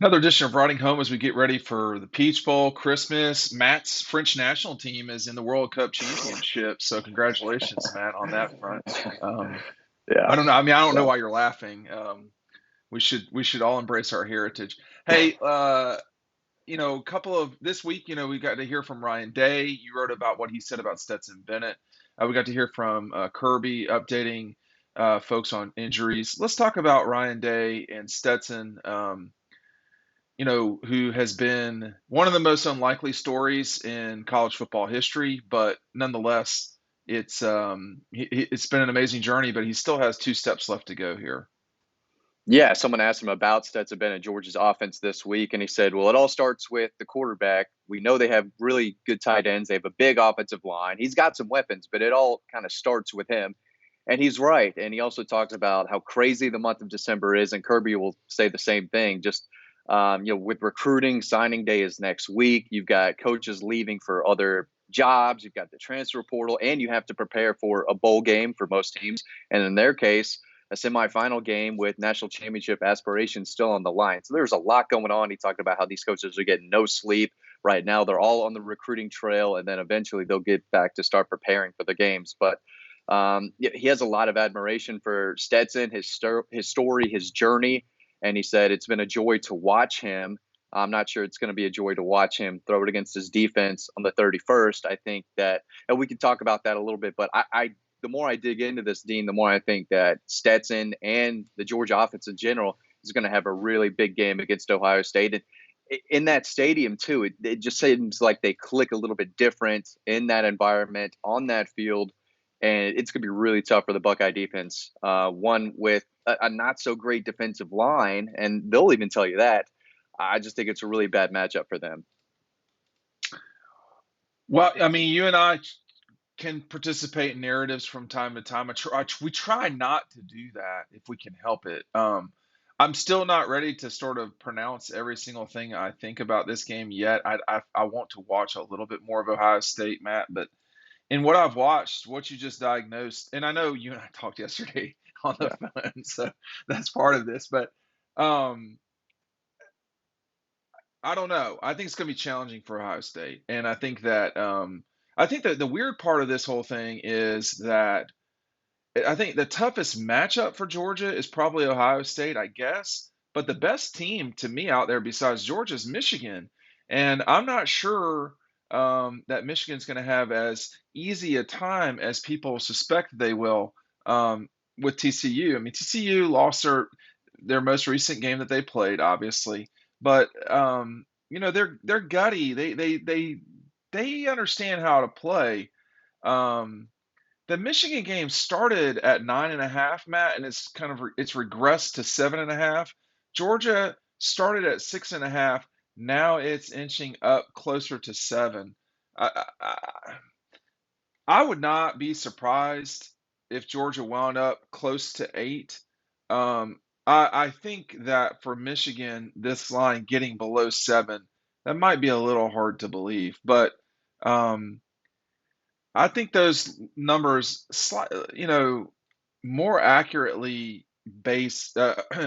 Another edition of Riding Home as we get ready for the Peach Bowl, Christmas. Matt's French national team is in the World Cup championship, so congratulations, Matt, on that front. Um, I Yeah. don't know. I mean, I don't know So why you're laughing. We should all embrace our heritage. Hey, a couple of this week, we got to hear from Ryan Day. You wrote about what he said about Stetson Bennett. We got to hear from Kirby updating folks on injuries. Let's talk about Ryan Day and Stetson. Who has been one of the most unlikely stories in college football history, but nonetheless, it's been an amazing journey, but he still has two steps left to go here. yeah, someone asked him about Stetson Bennett Georgia's offense this week, and he said, "Well, it all starts with the quarterback. We know they have really good tight ends. They have a big offensive line. He's got some weapons, but it all kind of starts with him." And he's right. And he also talked about how crazy the month of December is, and Kirby will say the same thing. Just with recruiting, signing day is next week. You've got coaches leaving for other jobs. You've got the transfer portal, and you have to prepare for a bowl game for most teams. And in their case, a semifinal game with national championship aspirations still on the line. So there's a lot going on. He talked about how these coaches are getting no sleep right now. They're all on the recruiting trail, and then eventually they'll get back to start preparing for the games. But yeah, he has a lot of admiration for Stetson, his story, his journey, and he said it's been a joy to watch him. I'm not sure it's going to be a joy to watch him throw it against his defense on the 31st. I think that, and we can talk about that a little bit, but I the more I dig into this, Dean, the more I think that Stetson and the Georgia offense in general is going to have a really big game against Ohio State. And in that stadium, too, it just seems like they click a little bit different in that environment, on that field. And it's going to be really tough for the Buckeye defense. One with a not so great defensive line, and they'll even tell you that. I just think it's a really bad matchup for them. Well, I mean, you and I can participate in narratives from time to time. We try not to do that if we can help it. I'm still not ready to sort of pronounce every single thing I think about this game yet. I want to watch a little bit more of Ohio State, Matt, but in what I've watched, what you just diagnosed, and I know you and I talked yesterday on the Yeah. phone, so that's part of this, but um, I don't know. I think it's going to be challenging for Ohio State, and I think that the weird part of this whole thing is that I think the toughest matchup for Georgia is probably Ohio State, I guess. But the best team to me out there besides Georgia is Michigan. And I'm not sure that Michigan's going to have as easy a time as people suspect they will with TCU. I mean, TCU lost their most recent game that they played, obviously, but they're gutty. They understand how to play. Um, the Michigan game started at 9.5, Matt, and it's regressed to 7.5. Georgia started at 6.5. Now it's inching up closer to 7. I would not be surprised if Georgia wound up close to 8. I think that for Michigan, this line getting below 7, that might be a little hard to believe, but um, I think those numbers, more accurately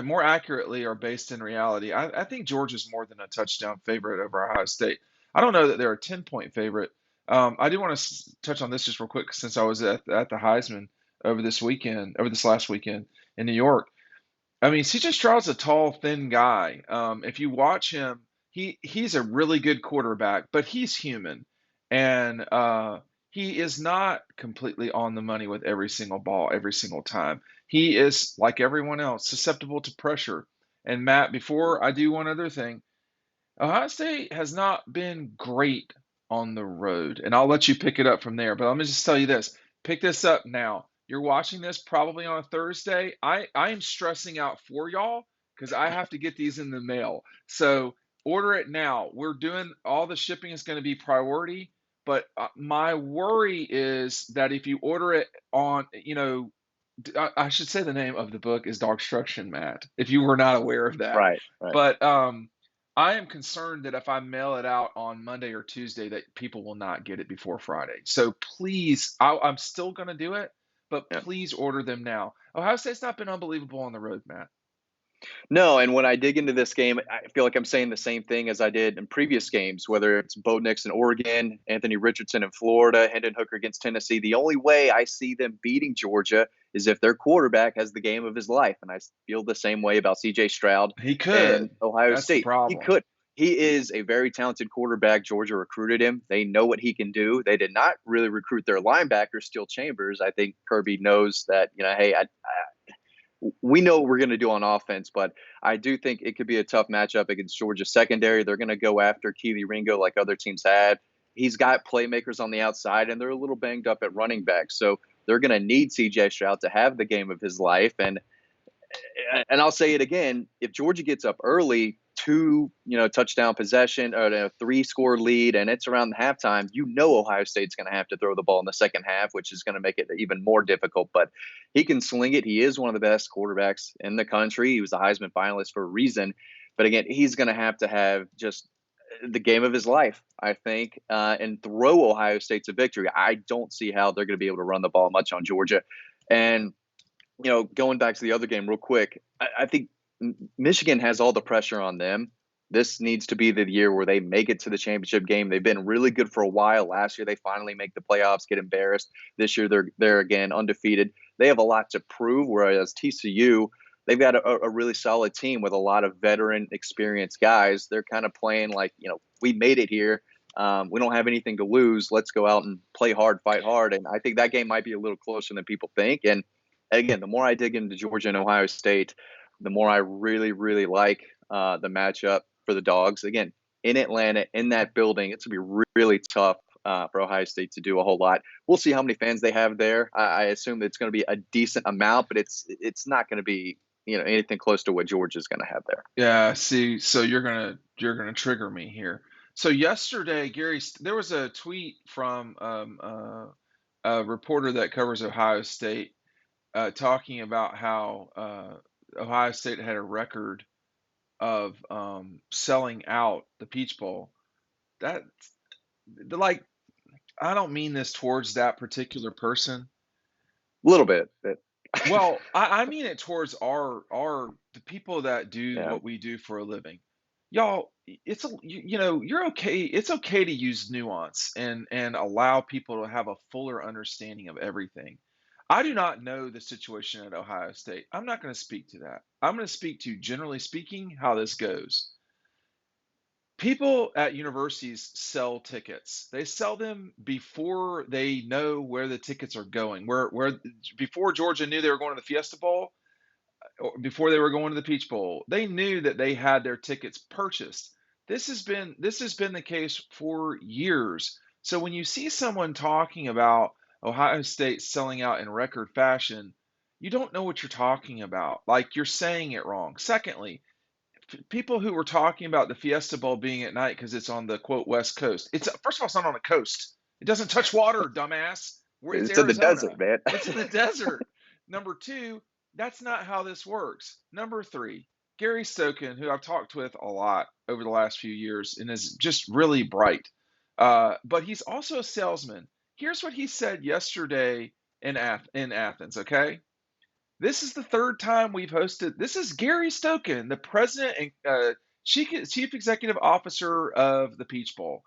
more accurately are based in reality. I think Georgia's more than a touchdown favorite over Ohio State. I don't know that they're a 10-point favorite. I do want to touch on this just real quick since I was at the Heisman over this last weekend in New York. I mean, CJ Stroud's a tall, thin guy. If you watch him, he's a really good quarterback, but he's human, and he is not completely on the money with every single ball every single time. He is like everyone else, susceptible to pressure. And Matt, before I do one other thing, Ohio State has not been great on the road, and I'll let you pick it up from there. But let me just tell you this: pick this up now. You're watching this probably on a Thursday. I am stressing out for y'all because I have to get these in the mail. So order it now. We're doing all the shipping is going to be priority, but my worry is that if you order it on, I should say the name of the book is Dogstruction, Matt, if you were not aware of that. Right. Right. But I am concerned that if I mail it out on Monday or Tuesday, that people will not get it before Friday. So please, I'm still going to do it, but Yeah. please order them now. Ohio State's not been unbelievable on the road, Matt. No, and when I dig into this game, I feel like I'm saying the same thing as I did in previous games, whether it's Bo Nix in Oregon, Anthony Richardson in Florida, Hendon Hooker against Tennessee. The only way I see them beating Georgia is if their quarterback has the game of his life. And I feel the same way about CJ Stroud He and could. Ohio That's the State. He problem. could. He is a very talented quarterback. Georgia recruited him. They know what he can do. They did not really recruit their linebacker, Steel Chambers. I think Kirby knows that, hey, we know what we're going to do on offense, but I do think it could be a tough matchup against Georgia secondary. They're going to go after Keely Ringo like other teams have. He's got playmakers on the outside, and they're a little banged up at running back. So they're going to need CJ Stroud to have the game of his life. And I'll say it again, if Georgia gets up early, two touchdown possession or a 3-score lead, and it's around the halftime, Ohio State's going to have to throw the ball in the second half, which is going to make it even more difficult. But he can sling it. He is one of the best quarterbacks in the country. He was a Heisman finalist for a reason. But again, he's going to have just the game of his life, I think, and throw Ohio State to victory. I don't see how they're going to be able to run the ball much on Georgia. And going back to the other game real quick, I think Michigan has all the pressure on them. This needs to be the year where they make it to the championship game. They've been really good for a while. Last year, they finally make the playoffs, get embarrassed. This year, they're again undefeated. They have a lot to prove, whereas TCU, they've got a really solid team with a lot of veteran, experienced guys. They're kind of playing like, we made it here. We don't have anything to lose. Let's go out and play hard, fight hard. And I think that game might be a little closer than people think. And again, the more I dig into Georgia and Ohio State, the more I really, really like the matchup for the Dogs. Again, in Atlanta, in that building, it's going to be really tough for Ohio State to do a whole lot. We'll see how many fans they have there. I assume that it's going to be a decent amount, but it's not going to be anything close to what Georgia's going to have there. Yeah, see, so you're gonna trigger me here. So yesterday, there was a tweet from a reporter that covers Ohio State talking about how Ohio State had a record of selling out the Peach Bowl. That like I don't mean this towards that particular person. A little bit, but Well, I mean it towards our the people that do yeah. what we do for a living. Y'all, you're okay. It's okay to use nuance and allow people to have a fuller understanding of everything. I do not know the situation at Ohio State. I'm not going to speak to that. I'm going to speak to, generally speaking, how this goes. People at universities sell tickets. They sell them before they know where the tickets are going. Where before Georgia knew they were going to the Fiesta Bowl, or before they were going to the Peach Bowl, they knew that they had their tickets purchased. This has been the case for years. So when you see someone talking about Ohio State selling out in record fashion, you don't know what you're talking about. Like, you're saying it wrong. Secondly, people who were talking about the Fiesta Bowl being at night because it's on the quote West Coast. It's first of all, it's not on a coast. It doesn't touch water, dumbass. It's It's in the desert, Arizona. man. It's in the desert. Number two, that's not how this works. Number three, Gary Stokan, who I've talked with a lot over the last few years and is just really bright, but he's also a salesman. Here's what he said yesterday in Athens. Okay, this is the third time we've hosted. This is Gary Stokan, the president and chief executive officer of the Peach Bowl.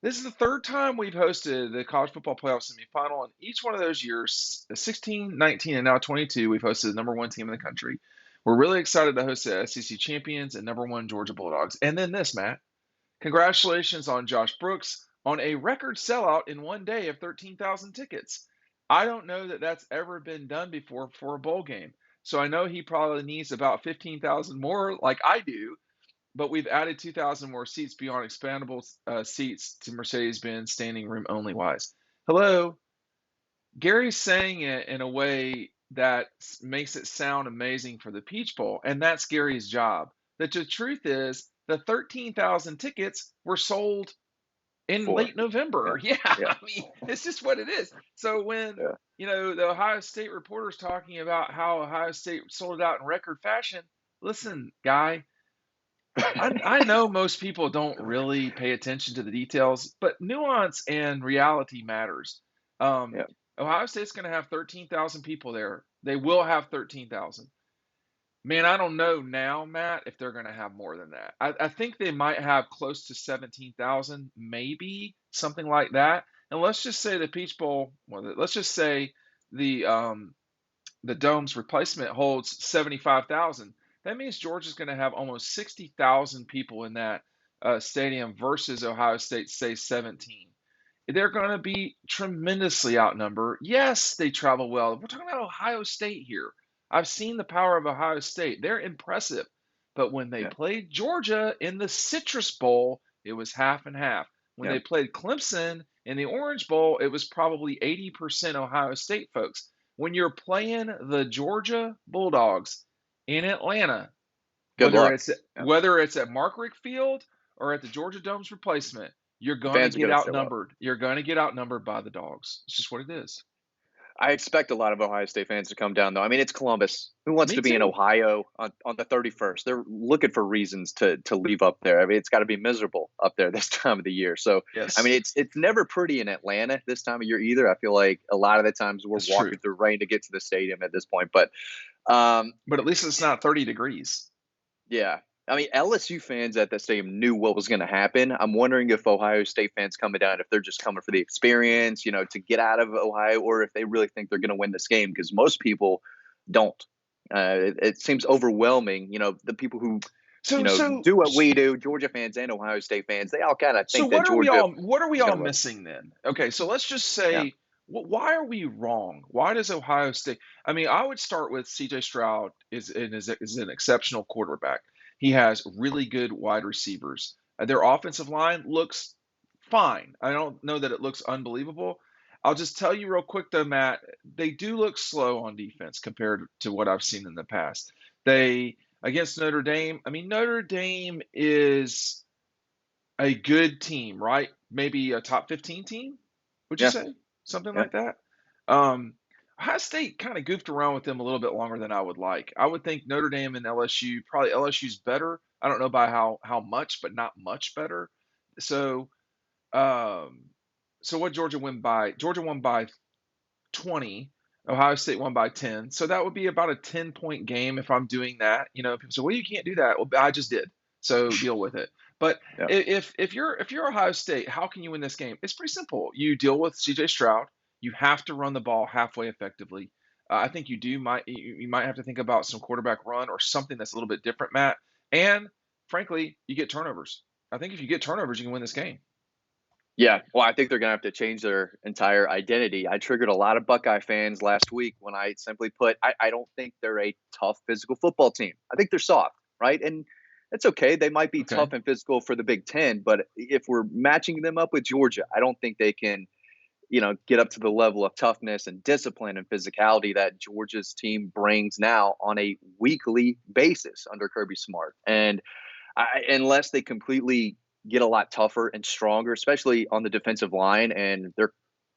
This is the third time we've hosted the college football playoff semifinal. And each one of those years, 16, 19, and now 22, we've hosted the number one team in the country. We're really excited to host the SEC champions and number one Georgia Bulldogs. And then this, Matt. Congratulations on Josh Brooks on a record sellout in one day of 13,000 tickets. I don't know that that's ever been done before for a bowl game. So I know he probably needs about 15,000 more, like I do, but we've added 2,000 more seats beyond expandable seats to Mercedes-Benz standing room only wise. Hello, Gary's saying it in a way that makes it sound amazing for the Peach Bowl, and that's Gary's job. The truth is, the 13,000 tickets were sold in Four. late November. Yeah. Yeah, Yeah. I mean, it's just what it is. So when, Yeah. the Ohio State reporter's talking about how Ohio State sold it out in record fashion, listen, guy, I know most people don't really pay attention to the details, but nuance and reality matters. Um, Yeah. Ohio State's going to have 13,000 people there. They will have 13,000. Man, I don't know now, Matt, if they're going to have more than that. I think they might have close to 17,000, maybe something like that. And let's just say the Peach Bowl, well, let's just say the Dome's replacement holds 75,000. That means Georgia's going to have almost 60,000 people in that stadium versus Ohio State, say 17. They're going to be tremendously outnumbered. Yes, they travel well. We're talking about Ohio State here. I've seen the power of Ohio State. They're impressive. But when they Yeah, played Georgia in the Citrus Bowl, it was half and half. When yeah, they played Clemson in the Orange Bowl, it was probably 80% Ohio State folks. When you're playing the Georgia Bulldogs in Atlanta, good whether luck. it's Yeah. whether it's at Mark Rick Field or at the Georgia Dome's replacement, you're The going to fans are get going to show up. outnumbered. You're going to get outnumbered by the dogs. It's just what it is. I expect a lot of Ohio State fans to come down, though. I mean, it's Columbus. Who wants Me to be in too. Ohio on the 31st? They're looking for reasons to leave up there. I mean, it's got to be miserable up there this time of the year. So, I mean, Yes, it's never pretty in Atlanta this time of year either. I feel like a lot of the times we're that's true. walking through rain to get to the stadium at this point. But um, But at least it's not 30 degrees. yeah. I mean, LSU fans at that stadium knew what was going to happen. I'm wondering if Ohio State fans coming down, if they're just coming for the experience, to get out of Ohio, or if they really think they're going to win this game, because most people don't. It seems overwhelming. The people who, So so do what we do, Georgia fans and Ohio State fans, they all kind of so think that Georgia what are we is all going to win. missing then? Okay, so let's just Yeah. say why are we wrong? Why does Ohio State? I mean, I would start with C.J. Stroud is an exceptional quarterback. He has really good wide receivers. Their offensive line looks fine. I don't know that it looks unbelievable. I'll just tell you real quick though, Matt, they do look slow on defense compared to what I've seen in the past. They against Notre Dame. I mean, Notre Dame is a good team, right? Maybe a top 15 team, would you Yeah. say? Something Yeah. like that. Um, Ohio State kind of goofed around with them a little bit longer than I would like. I would think Notre Dame and LSU, probably LSU's better. I don't know by how much, but not much better. So, um, so what Georgia win by? Georgia won by 20. Ohio State won by 10. So that would be about a 10-point game if I'm doing that. People say, well, you can't do that. Well, I just did. So deal with it. But Yeah. if you're Ohio State, how can you win this game? It's pretty simple. You deal with CJ Stroud. You have to run the ball halfway effectively. I think you might have to think about some quarterback run or something that's a little bit different, Matt. And frankly, you get turnovers. I think if you get turnovers, you can win this game. Yeah, well, I think they're going to have to change their entire identity. I triggered a lot of Buckeye fans last week when I simply put, I don't think they're a tough physical football team. I think they're soft, right? And it's okay. They might be Okay. tough and physical for the Big Ten, but if we're matching them up with Georgia, I don't think they can, get up to the level of toughness and discipline and physicality that Georgia's team brings now on a weekly basis under Kirby Smart. And unless they completely get a lot tougher and stronger, especially on the defensive line, and they're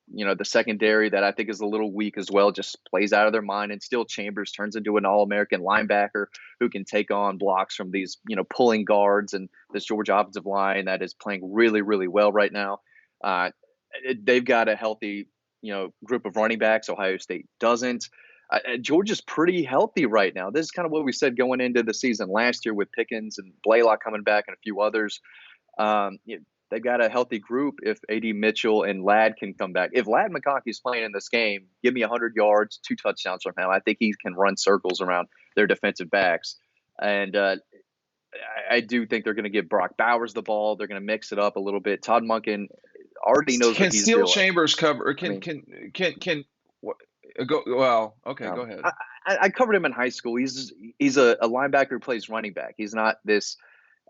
the secondary that I think is a little weak as well, just plays out of their mind. And still Chambers turns into an All-American linebacker who can take on blocks from these pulling guards and this Georgia offensive line that is playing really really well right now. They've got a healthy group of running backs. Ohio State doesn't. Georgia's pretty healthy right now. This is kind of what we said going into the season last year with Pickens and Blaylock coming back and a few others. They've got a healthy group if A.D. Mitchell and Ladd can come back. If Ladd McConkey's playing in this game, give me 100 yards, 2 touchdowns from him. I think he can run circles around their defensive backs. And I do think they're going to give Brock Bowers the ball. They're going to mix it up a little bit. Todd Monken already knows what Can he's Steel doing. Chambers cover? I mean, Can what, go? Well, okay, go Um, ahead. I, I covered him in high school. He's a linebacker who plays running back. He's not this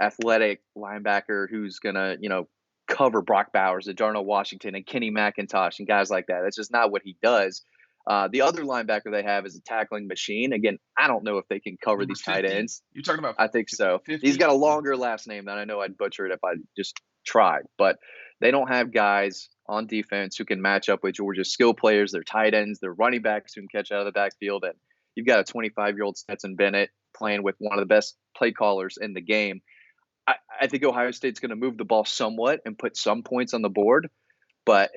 athletic linebacker who's gonna cover Brock Bowers, and Darnell Washington, and Kenny McIntosh, and guys like that. That's just not what he does. The other linebacker they have is a tackling machine. Again, I don't know if they can cover Number these tight 50? ends. You're talking about I think so. He's 50? got a Yeah. longer last name that I know I'd butcher it if I just tried, but they don't have guys on defense who can match up with Georgia's skill players, their tight ends, their running backs who can catch out of the backfield. And you've got a 25-year-old Stetson Bennett playing with one of the best play callers in the game. I think Ohio State's going to move the ball somewhat and put some points on the board, but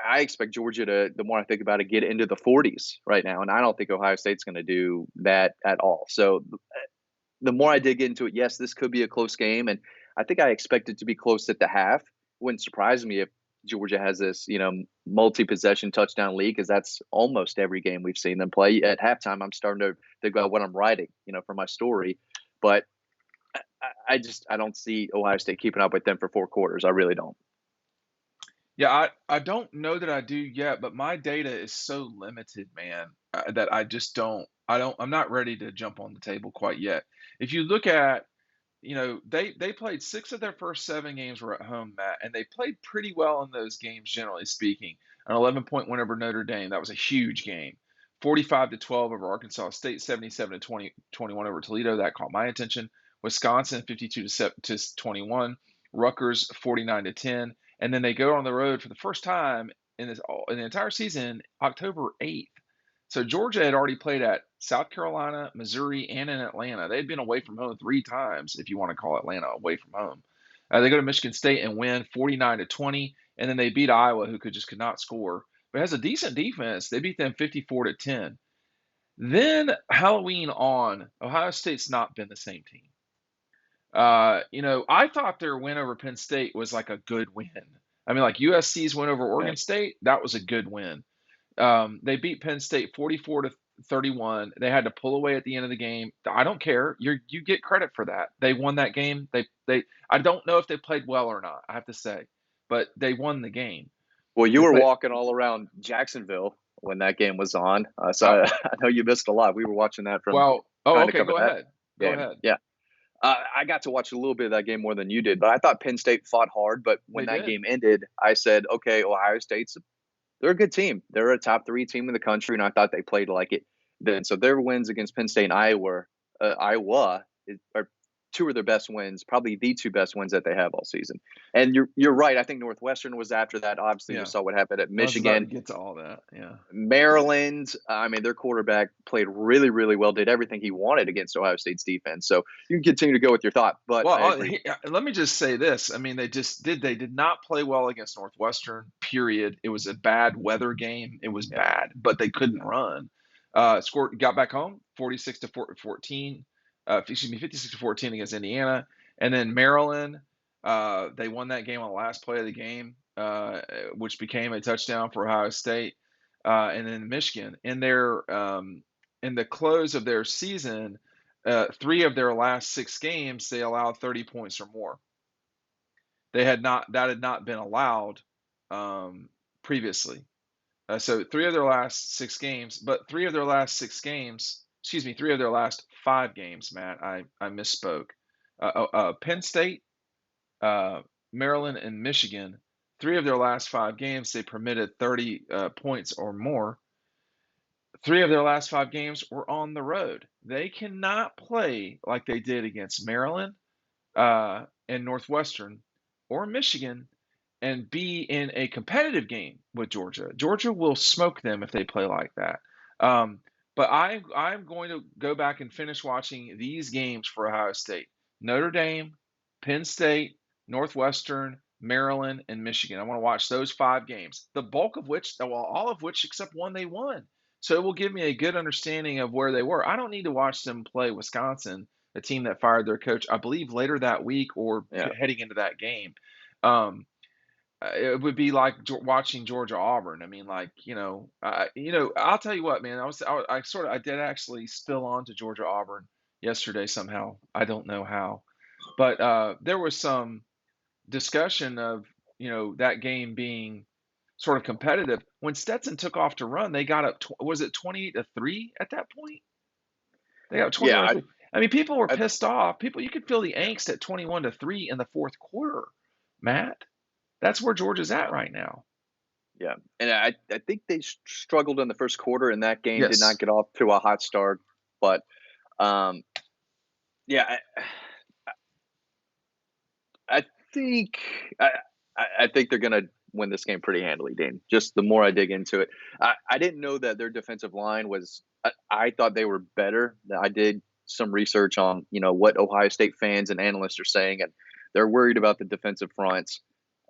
I expect Georgia to, the more I think about it, get into the 40s right now, and I don't think Ohio State's going to do that at all. So the more I dig into it, yes, this could be a close game, and I think I expect it to be close at the half. Wouldn't surprise me if Georgia has this, multi-possession touchdown lead, because that's almost every game we've seen them play. At halftime, I'm starting to think about what I'm writing, for my story. But I don't see Ohio State keeping up with them for 4 quarters. I really don't. Yeah, I don't know that I do yet, but my data is so limited, man, that I just I'm not ready to jump on the table quite yet. If you look at, they played 6 of their first 7 games were at home, Matt, and they played pretty well in those games, generally speaking. An 11-point win over Notre Dame, that was a huge game. 45-12 over Arkansas State, 77-21 over Toledo, that caught my attention. Wisconsin 52 to 21, Rutgers 49-10, and then they go on the road for the first time in the entire season, October 8th. So Georgia had already played at South Carolina, Missouri, and in Atlanta. They'd been away from home 3 times, if you want to call Atlanta away from home. They go to Michigan State and win 49-20, and then they beat Iowa, who could not score, but has a decent defense. They beat them 54-10. Then Halloween on, Ohio State's not been the same team. I thought their win over Penn State was like a good win. I mean, like USC's win over Oregon Right. State, that was a good win. They beat Penn State 44-31. They had to pull away at the end of the game. I don't care. You get credit for that. They won that game. They I don't know if they played well or not, I have to say, but they won the game. Well, you They were played walking all around Jacksonville when that game was on, so uh, I know you missed a lot. We were watching that from well, oh, trying to okay, cover go that ahead. Go game. ahead. Yeah. I got to watch a little bit of that game more than you did, but I thought Penn State fought hard. But when They that did. game ended, I said, okay, Ohio State's they're a good team. They're a top 3 team in the country, and I thought they played like it then. So their wins against Penn State and Iowa are 2 of their best wins, probably the 2 best wins that they have all season. And you're right. I think Northwestern was after that. Obviously, we Yeah. saw what happened at I was about to Michigan. get to all that. Yeah. Maryland, I mean, their quarterback played really, really well, did everything he wanted against Ohio State's defense. So you can continue to go with your thought, but Well, I agree. let me just say this. I mean, they did not play well against Northwestern, period. It was a bad weather game. It was Yeah. bad, but they couldn't run. Got back home 46 to 14, 56 to 14 against Indiana. And then Maryland, they won that game on the last play of the game, which became a touchdown for Ohio State. And then Michigan in the close of their season, 3 of their last 6 games, they allowed 30 points or more. That had not been allowed previously. So 3 of their last 6 games, but 3 of their last 6 games, excuse me, 3 of their last 5 games, Matt, I misspoke. Penn State, uh, Maryland, and Michigan, 3 of their last 5 games, they permitted 30 points or more. 3 of their last 5 games were on the road. They cannot play like they did against Maryland, and Northwestern or Michigan and be in a competitive game with Georgia. Georgia will smoke them if they play like that. Um, but I'm going to go back and finish watching these games for Ohio State: Notre Dame, Penn State, Northwestern, Maryland, and Michigan. I want to watch those 5 games, the bulk of which, well, all of which except one they won. So it will give me a good understanding of where they were. I don't need to watch them play Wisconsin, a team that fired their coach, I believe, later that week or Yeah. heading into that game. Um, it would be like watching Georgia Auburn. I mean, like, I'll tell you what, man. I did actually spill on to Georgia Auburn yesterday somehow. I don't know how, but there was some discussion of that game being sort of competitive. When Stetson took off to run, they got up. Was it 28-3 at that point? They got Yeah. 21 to 3. I mean, people were I, pissed off. You could feel the yeah. angst at 21-3 in the fourth quarter, Matt. That's where Georgia's at right now. Yeah. And I think they struggled in the first quarter, and that game did not Yes. get off to a hot start. But, um, yeah, I think I, I think they're going to win this game pretty handily, Dean. Just the more I dig into it, I didn't know that their defensive line was. I thought they were better. I did some research on what Ohio State fans and analysts are saying, and they're worried about the defensive fronts.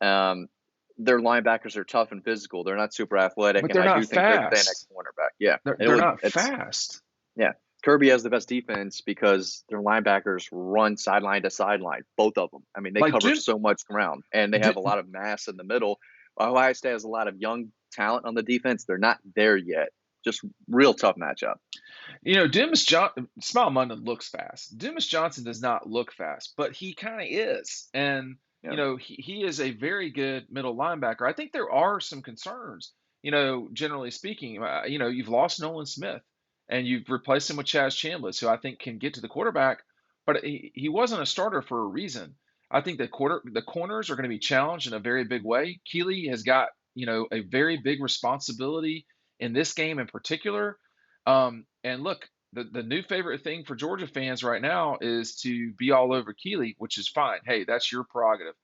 Um, their linebackers are tough and physical. They're not super athletic, but and they're I not do think they're thin at fast. cornerback. Yeah, They're and they're not fast. yeah. Kirby has the best defense because their linebackers run sideline to sideline, both of them. I mean, they Like cover Dim, so much ground, and they have a lot of mass in the middle. Ohio State has a lot of young talent on the defense. They're not there yet. Just real tough matchup. Demus Smile London looks fast. Demus Johnson does not look fast, but he kind of is. And, Yeah. he is a very good middle linebacker. I think there are some concerns, generally speaking. You've lost Nolan Smith and you've replaced him with Chaz Chambliss, who I think can get to the quarterback, but he wasn't a starter for a reason. I think the corners are going to be challenged in a very big way. Keeley has got, a very big responsibility in this game in particular. And look, the new favorite thing for Georgia fans right now is to be all over Keeley, which is fine. Hey, that's your prerogative.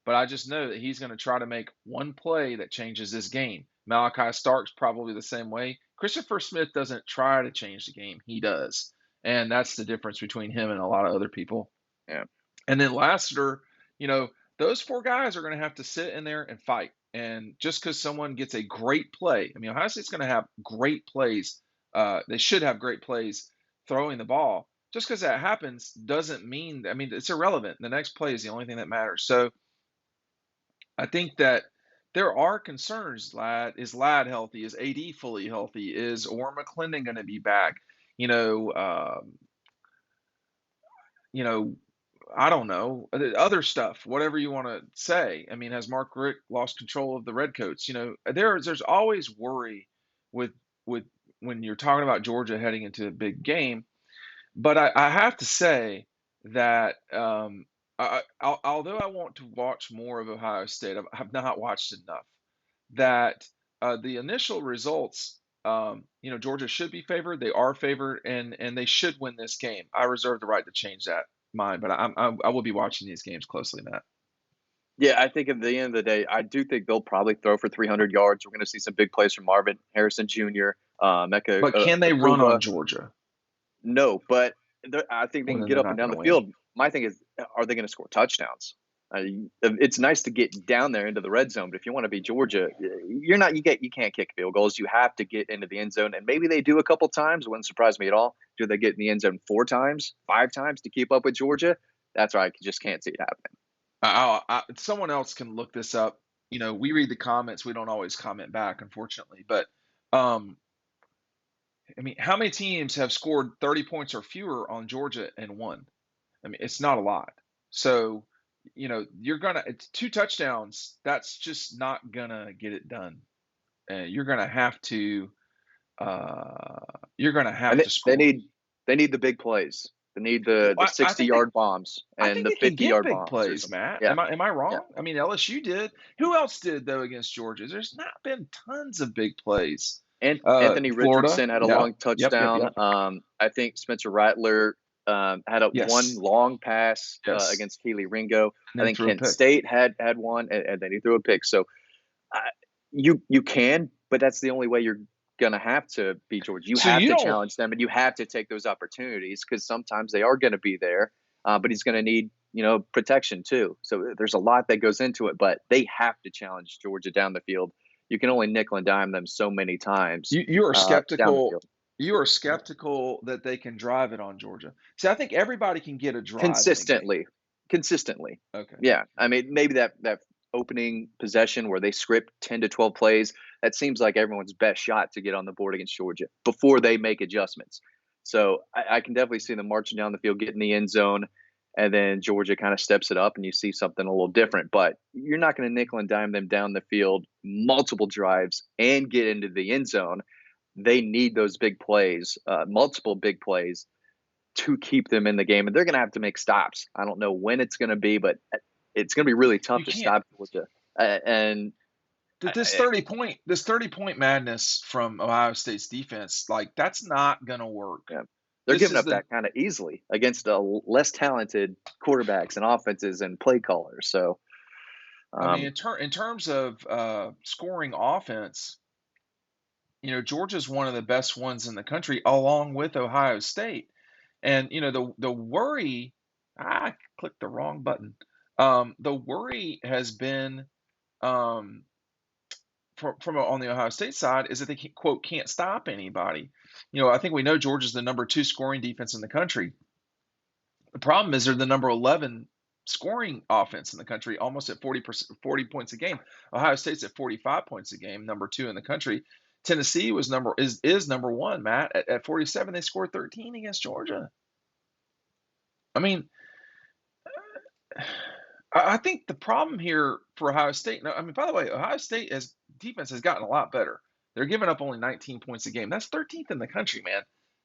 But I just know that he's going to try to make one play that changes this game. Malachi Stark's probably the same way. Christopher Smith doesn't try to change the game, he does. And that's the difference between him and a lot of other people. Yeah. And then Lassiter, those four guys are going to have to sit in there and fight. And just because someone gets a great play, I mean, Ohio State's going to have great plays. They should have great plays throwing the ball. Just because that happens doesn't mean, I mean, it's irrelevant. The next play is the only thing that matters. So I think that there are concerns. Is Ladd healthy? Is AD fully healthy? Is Orr McClendon going to be back? You know, you know, I don't know, other stuff, whatever you want to say. I mean, has Mark Richt lost control of the Redcoats? There's always worry with with when you're talking about Georgia heading into a big game. But I have to say that although I want to watch more of Ohio State, I have not watched enough. That the initial results, Georgia should be favored. They are favored, and they should win this game. I reserve the right to change that mind, but I will be watching these games closely, Matt. Yeah, I think at the end of the day, I do think they'll probably throw for 300 yards. We're going to see some big plays from Marvin Harrison Jr., Mecca But can they run on Akuba. Georgia? No, but I think they Well, can then get they're up and not down going the to win. field. My thing is, are they going to score touchdowns? It's nice to get down there into the red zone, but if you want to be Georgia, you're not. You can't kick field goals. You have to get into the end zone, and maybe they do a couple times. It wouldn't surprise me at all. Do they get in the end zone 4 times, 5 times to keep up with Georgia? That's why I just can't see it happening. Someone else can look this up. We read the comments. We don't always comment back, unfortunately. But um, I mean, how many teams have scored 30 points or fewer on Georgia and won? I mean, it's not a lot. So, it's 2 touchdowns. That's just not gonna get it done. You're gonna have to, uh, you're gonna And have to they score. need the big plays. They need Well, the I 60 think they, yard bombs I and think the they can 50 get yard big bombs or plays, something. Matt. Yeah, Am I yeah. wrong? I mean, LSU did. Who else did though against Georgia? There's not been tons of big plays. And Anthony Florida, Richardson had a yeah, long yep. touchdown. I think Spencer Rattler had a one Yes, long pass yes, against Keely Ringo. and I then think threw a Kent pick. State had one, and then he threw a pick. So uh, you can, but that's the only way you're gonna have to beat Georgia. You So have you to don't. challenge them, and you have to take those opportunities because sometimes they are going to be there. But he's going to need protection too. So there's a lot that goes into it. But they have to challenge Georgia down the field. You can only nickel and dime them so many times You are down the skeptical. field. You are skeptical that they can drive it on Georgia. See, I think everybody can get a drive in a game. Consistently, consistently. Okay. Yeah, I Okay. mean maybe that opening possession where they script 10 to 12 plays, that seems like everyone's best shot to get on the board against Georgia before they make adjustments. So I can definitely see them marching down the field, getting the end zone, and then Georgia kind of steps it up and you see something a little different. But you're not going to nickel and dime them down the field multiple drives and get into the end zone. They need those big plays, multiple big plays to keep them in the game, and they're going to have to make stops. I don't know when it's going to be, but it's going to be really tough You to can't. stop Georgia. And This uh, 30-point madness from Ohio State's defense, like that's not gonna work. yeah, they're This giving is up the. that kind of easily against less talented quarterbacks and offenses and play callers. So, I mean, um, in terms of scoring offense, Georgia's one of the best ones in the country, along with Ohio State. And the worry, I clicked the wrong button. The worry has been um, on the Ohio State side is that they quote can't stop anybody. I think we know Georgia's the number 2 scoring defense in the country. The problem is they're the number 11 scoring offense in the country, almost at 40 points a game. Ohio State's at 45 points a game, number 2 in the country. Tennessee is number 1, Matt, at 47. They scored 13 against Georgia. I mean, I think the problem here for Ohio State. I mean, by the way, Ohio State defense has gotten a lot better. They're giving up only 19 points a game. That's 13th in the country, man.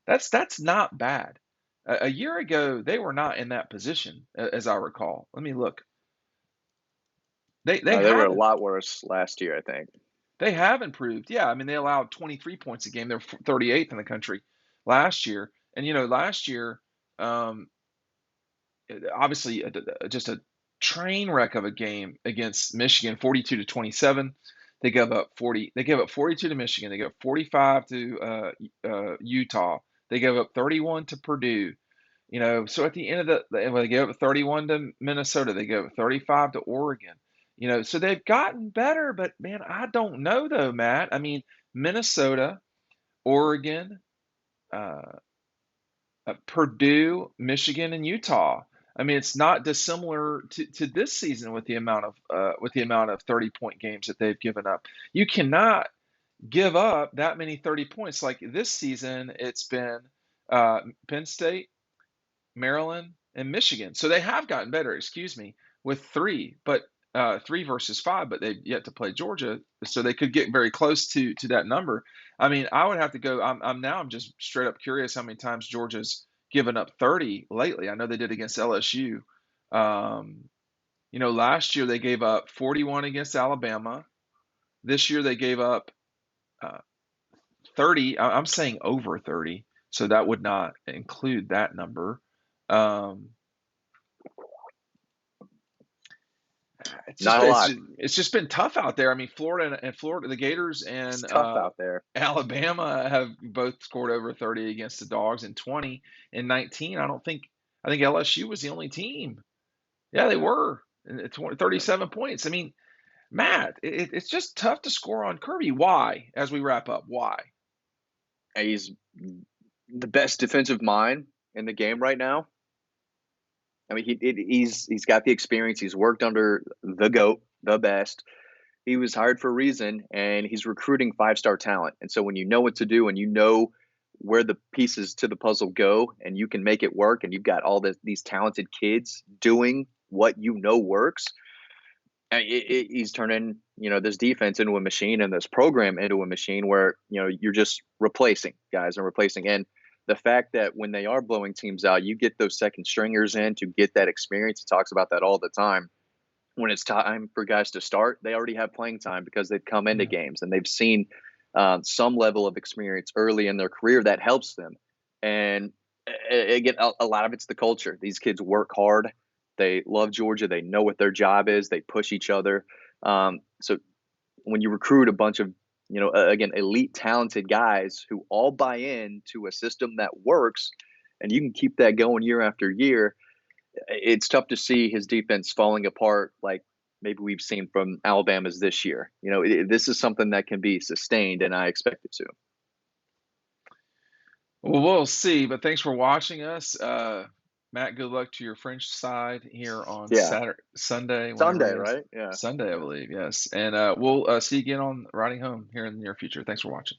That's not bad. A year ago, they were not in that position, as I recall. Let me look. They They were have a lot worse last year, I think. they have improved. Yeah, I mean they allowed 23 points a game. They're 38th in the country last year. And last year, um, obviously just a train wreck of a game against Michigan, 42-27. They gave up 40. They gave up 42 to Michigan. They gave up 45 to Utah. They gave up 31 to Purdue. So at the end of they gave up 31 to Minnesota. They gave up 35 to Oregon. So they've gotten better, but man, I don't know though, Matt. I mean, Minnesota, Oregon, uh, Purdue, Michigan, and Utah. I mean, it's not dissimilar to this season with the amount of 30-point games that they've given up. You cannot give up that many 30 points. Like this season, it's been Penn State, Maryland, and Michigan. So they have gotten better, excuse me, with 3 versus 5, but they've yet to play Georgia, so they could get very close to that number. I mean, I would have to go. I'm just straight up curious how many times Georgia's given up 30 lately. I know they did against LSU. Last year they gave up 41 against Alabama. This year they gave up uh, 30. I'm saying over 30, so that would not include that number. Um, it's just Not a it's lot. just, it's just been tough out there. I mean, Florida, the Gators It's and tough out there. Alabama have both scored over 30 against the Dogs in 20 and 19. I think LSU was the only team. Yeah, they were. And it's 37 points. I mean, Matt, it's just tough to score on Kirby. Why? As we wrap up, why? He's the best defensive mind in the game right now. I mean, he's got the experience. He's worked under the GOAT, the best. He was hired for a reason, and he's recruiting 5-star talent. And so when you know what to do and you know where the pieces to the puzzle go and you can make it work and you've got all these talented kids doing what works, he's turning this defense into a machine and this program into a machine where you're just replacing guys and replacing. And the fact that when they are blowing teams out, you get those second stringers in to get that experience. He talks about that all the time. When it's time for guys to start, they already have playing time because they've come into Yeah. games and they've seen some level of experience early in their career that helps them. And again, a lot of it's the culture. These kids work hard. They love Georgia. They know what their job is. They push each other. So when you recruit a bunch of, again, elite, talented guys who all buy in to a system that works, and you can keep that going year after year, it's tough to see his defense falling apart like maybe we've seen from Alabama's this year. This is something that can be sustained, and I expect it to. Well, we'll see. But thanks for watching us. Matt, good luck to your French side here on Yeah. Sunday, whenever Sunday, it is. right? Yeah. Sunday, I believe. Yes. And we'll see you again on Riding Home here in the near future. Thanks for watching.